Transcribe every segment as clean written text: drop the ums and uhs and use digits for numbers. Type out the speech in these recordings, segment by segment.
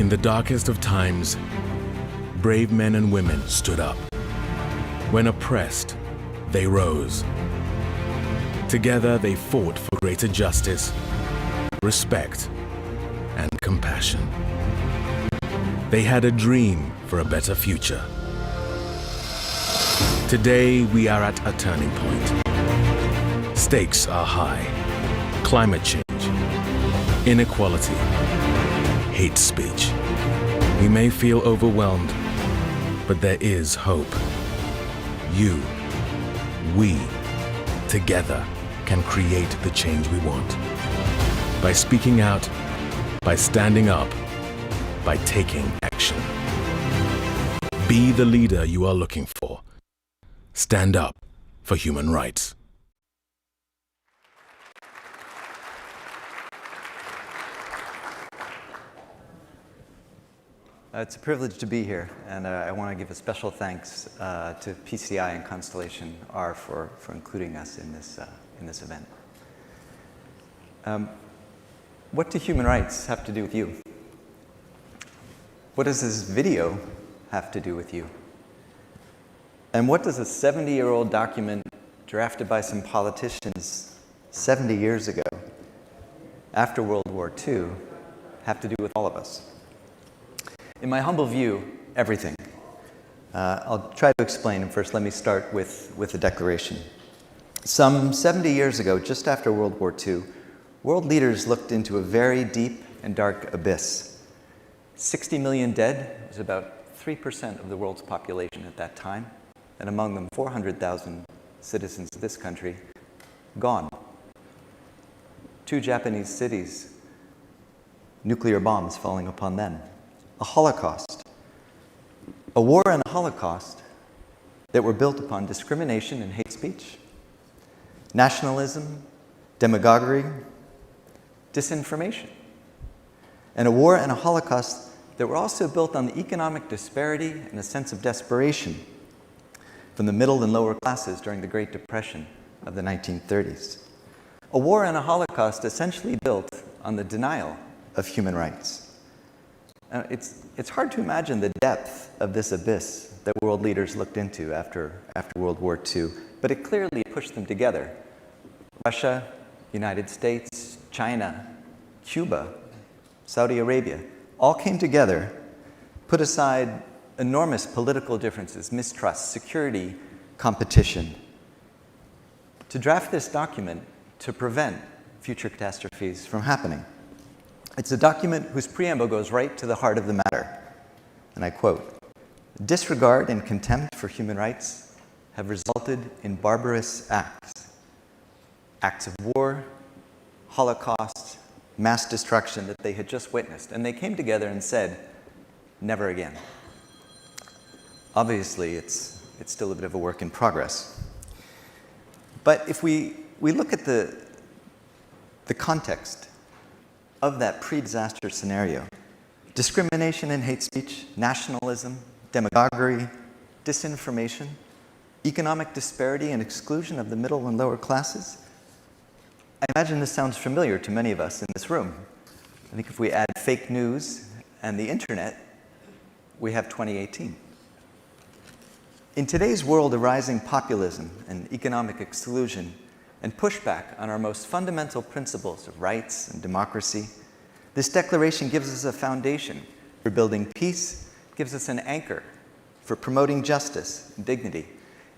In the darkest of times, brave men and women stood up. When oppressed, they rose. Together, they fought for greater justice, respect, and compassion. They had a dream for a better future. Today, we are at a turning point. Stakes are high. Climate change, inequality, hate speech. We may feel overwhelmed, but there is hope. You, we, together can create the change we want. By speaking out, by standing up, by taking action. Be the leader you are looking for. Stand up for human rights. It's a privilege to be here, and I want to give a special thanks to PCI and Constellation R for including us in this event. What do human rights have to do with you? What does this video have to do with you? And what does a 70-year-old document drafted by some politicians 70 years ago, after World War II, have to do with all of us? In my humble view, everything. I'll try to explain, and first let me start with the Declaration. Some 70 years ago, just after World War II, world leaders looked into a very deep and dark abyss. 60 million dead was about 3% of the world's population at that time, and among them 400,000 citizens of this country gone. 2 Japanese cities, nuclear bombs falling upon them. A Holocaust. A war and a Holocaust that were built upon discrimination and hate speech, nationalism, demagoguery, disinformation. And a war and a Holocaust that were also built on the economic disparity and a sense of desperation from the middle and lower classes during the Great Depression of the 1930s. A war and a Holocaust essentially built on the denial of human rights. It's hard to imagine the depth of this abyss that world leaders looked into after World War II, but it clearly pushed them together. Russia, United States, China, Cuba, Saudi Arabia, all came together, put aside enormous political differences, mistrust, security, competition, to draft this document to prevent future catastrophes from happening. It's a document whose preamble goes right to the heart of the matter. And I quote, "Disregard and contempt for human rights have resulted in barbarous acts. Acts of war, Holocaust, mass destruction that they had just witnessed." And they came together and said, "Never again." Obviously, it's still a bit of a work in progress. But if we look at the context of that pre-disaster scenario, discrimination and hate speech, nationalism, demagoguery, disinformation, economic disparity and exclusion of the middle and lower classes, I imagine this sounds familiar to many of us in this room. I think if we add fake news and the internet, we have 2018. In today's world of rising populism and economic exclusion and pushback on our most fundamental principles of rights and democracy, this declaration gives us a foundation for building peace, gives us an anchor for promoting justice and dignity.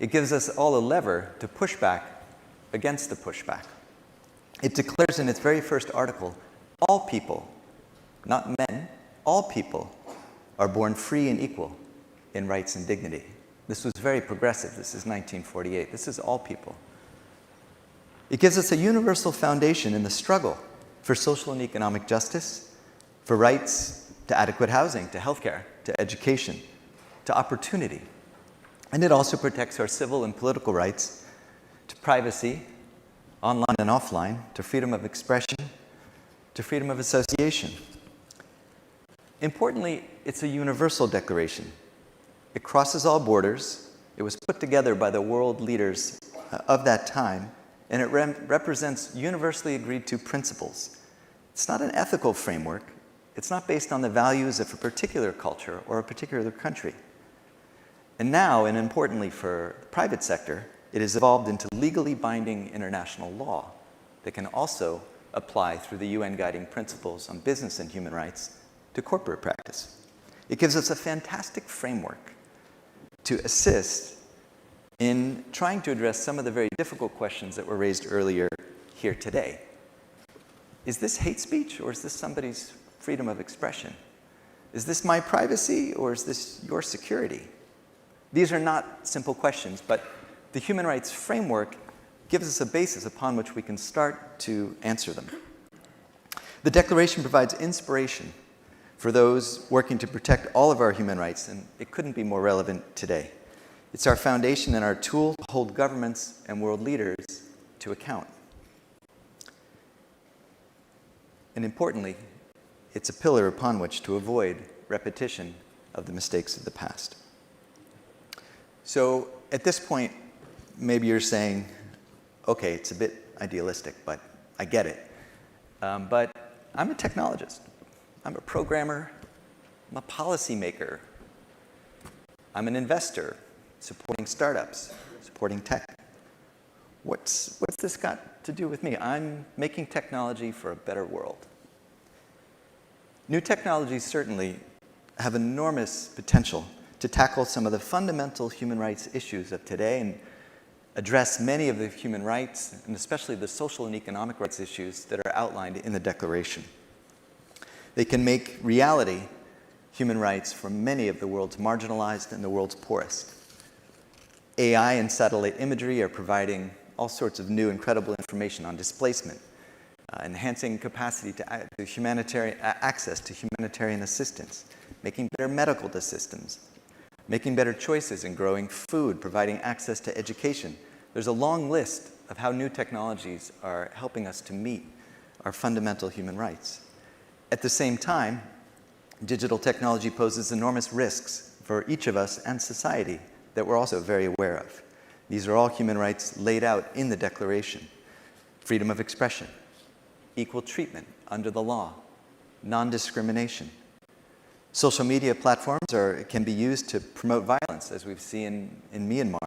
It gives us all a lever to push back against the pushback. It declares in its very first article, all people, not men, all people are born free and equal in rights and dignity. This was very progressive. This is 1948. This is all people. It gives us a universal foundation in the struggle for social and economic justice, for rights to adequate housing, to healthcare, to education, to opportunity. And it also protects our civil and political rights to privacy, online and offline, to freedom of expression, to freedom of association. Importantly, it's a universal declaration. It crosses all borders. It was put together by the world leaders of that time, and it represents universally agreed to principles. It's not an ethical framework. It's not based on the values of a particular culture or a particular country. And now, and importantly for the private sector, it has evolved into legally binding international law that can also apply through the UN guiding principles on business and human rights to corporate practice. It gives us a fantastic framework to assist in trying to address some of the very difficult questions that were raised earlier here today. Is this hate speech, or is this somebody's freedom of expression? Is this my privacy, or is this your security? These are not simple questions, but the human rights framework gives us a basis upon which we can start to answer them. The Declaration provides inspiration for those working to protect all of our human rights, and it couldn't be more relevant today. It's our foundation and our tool to hold governments and world leaders to account. And importantly, it's a pillar upon which to avoid repetition of the mistakes of the past. So at this point, maybe you're saying, okay, it's a bit idealistic, but I get it. But I'm a technologist. I'm a programmer. I'm a policymaker. I'm an investor supporting startups, supporting tech. What's this got to do with me? I'm making technology for a better world. New technologies certainly have enormous potential to tackle some of the fundamental human rights issues of today and address many of the human rights, and especially the social and economic rights issues that are outlined in the Declaration. They can make reality human rights for many of the world's marginalized and the world's poorest. AI and satellite imagery are providing all sorts of new, incredible information on displacement, enhancing capacity to humanitarian access to humanitarian assistance, making better medical systems, making better choices in growing food, providing access to education. There's a long list of how new technologies are helping us to meet our fundamental human rights. At the same time, digital technology poses enormous risks for each of us and society that we're also very aware of. These are all human rights laid out in the Declaration. Freedom of expression, equal treatment under the law, non-discrimination. Social media platforms can be used to promote violence, as we've seen in Myanmar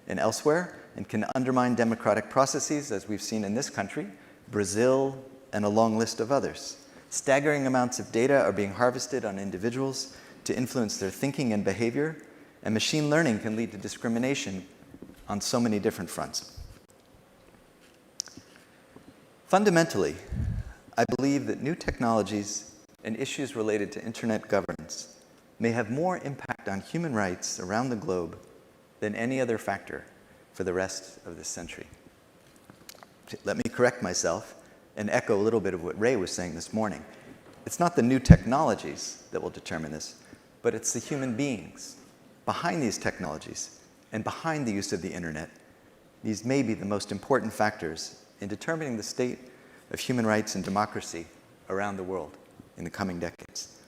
and elsewhere, and can undermine democratic processes, as we've seen in this country, Brazil, and a long list of others. Staggering amounts of data are being harvested on individuals to influence their thinking and behavior, and machine learning can lead to discrimination on so many different fronts. Fundamentally, I believe that new technologies and issues related to internet governance may have more impact on human rights around the globe than any other factor for the rest of this century. Let me correct myself and echo a little bit of what Ray was saying this morning. It's not the new technologies that will determine this, but it's the human beings behind these technologies and behind the use of the internet. These may be the most important factors in determining the state of human rights and democracy around the world in the coming decades.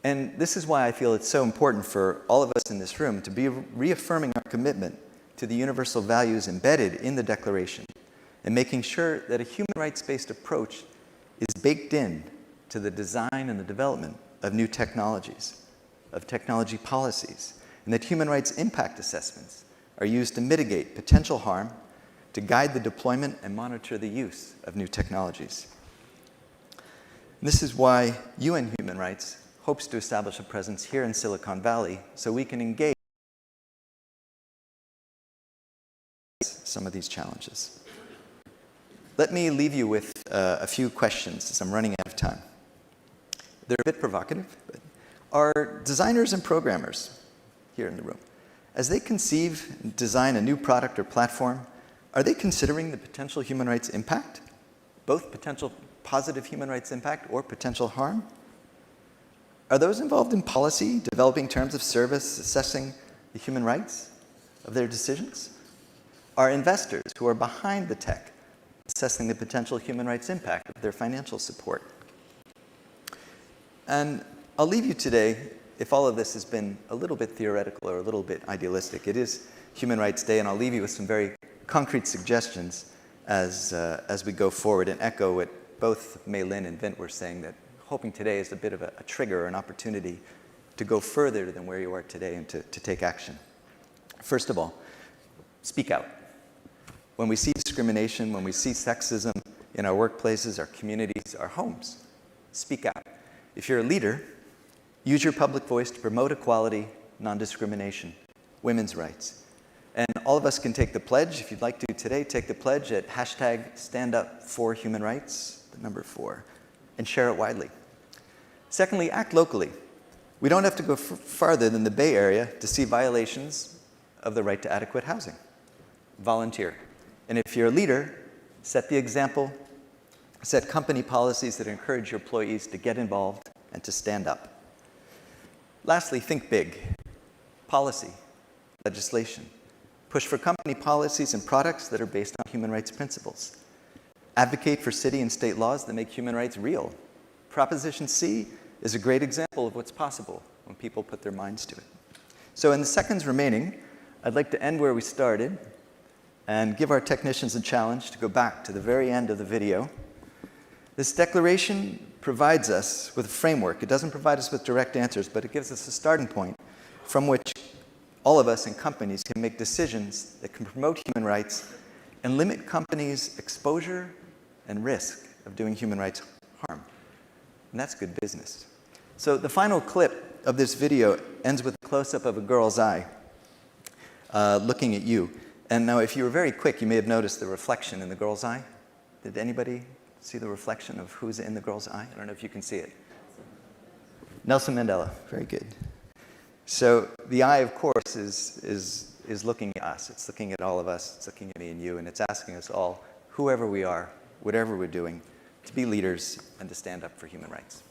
And this is why I feel it's so important for all of us in this room to be reaffirming our commitment to the universal values embedded in the Declaration and making sure that a human rights-based approach is baked in to the design and the development of new technologies, of technology policies, and that human rights impact assessments are used to mitigate potential harm, to guide the deployment and monitor the use of new technologies. And this is why UN Human Rights hopes to establish a presence here in Silicon Valley so we can engage some of these challenges. Let me leave you with a few questions as I'm running out of time. They're a bit provocative, but are designers and programmers here in the room, as they conceive and design a new product or platform, are they considering the potential human rights impact, both potential positive human rights impact or potential harm? Are those involved in policy, developing terms of service, assessing the human rights of their decisions? Are investors who are behind the tech assessing the potential human rights impact of their financial support? And I'll leave you today, if all of this has been a little bit theoretical or a little bit idealistic, it is Human Rights Day, and I'll leave you with some very concrete suggestions as we go forward and echo what both Mei Lin and Vint were saying, that hoping today is a bit of a trigger or an opportunity to go further than where you are today and to take action. First of all, speak out. When we see discrimination, when we see sexism in our workplaces, our communities, our homes, speak out. If you're a leader, use your public voice to promote equality, non-discrimination, women's rights. And all of us can take the pledge. If you'd like to today, take the pledge at #StandUpForHumanRights, the number 4, and share it widely. Secondly, act locally. We don't have to go farther than the Bay Area to see violations of the right to adequate housing. Volunteer. And if you're a leader, set the example, set company policies that encourage your employees to get involved and to stand up. Lastly, think big. Policy, legislation. Push for company policies and products that are based on human rights principles. Advocate for city and state laws that make human rights real. Proposition C is a great example of what's possible when people put their minds to it. So in the seconds remaining, I'd like to end where we started and give our technicians a challenge to go back to the very end of the video. This declaration provides us with a framework. It doesn't provide us with direct answers, but it gives us a starting point from which all of us in companies can make decisions that can promote human rights and limit companies' exposure and risk of doing human rights harm. And that's good business. So the final clip of this video ends with a close-up of a girl's eye looking at you. And now, if you were very quick, you may have noticed the reflection in the girl's eye. Did anybody see the reflection of who's in the girl's eye? I don't know if you can see it. Nelson Mandela. Very good. So the eye, of course, is looking at us. It's looking at all of us. It's looking at me and you, and it's asking us all, whoever we are, whatever we're doing, to be leaders and to stand up for human rights.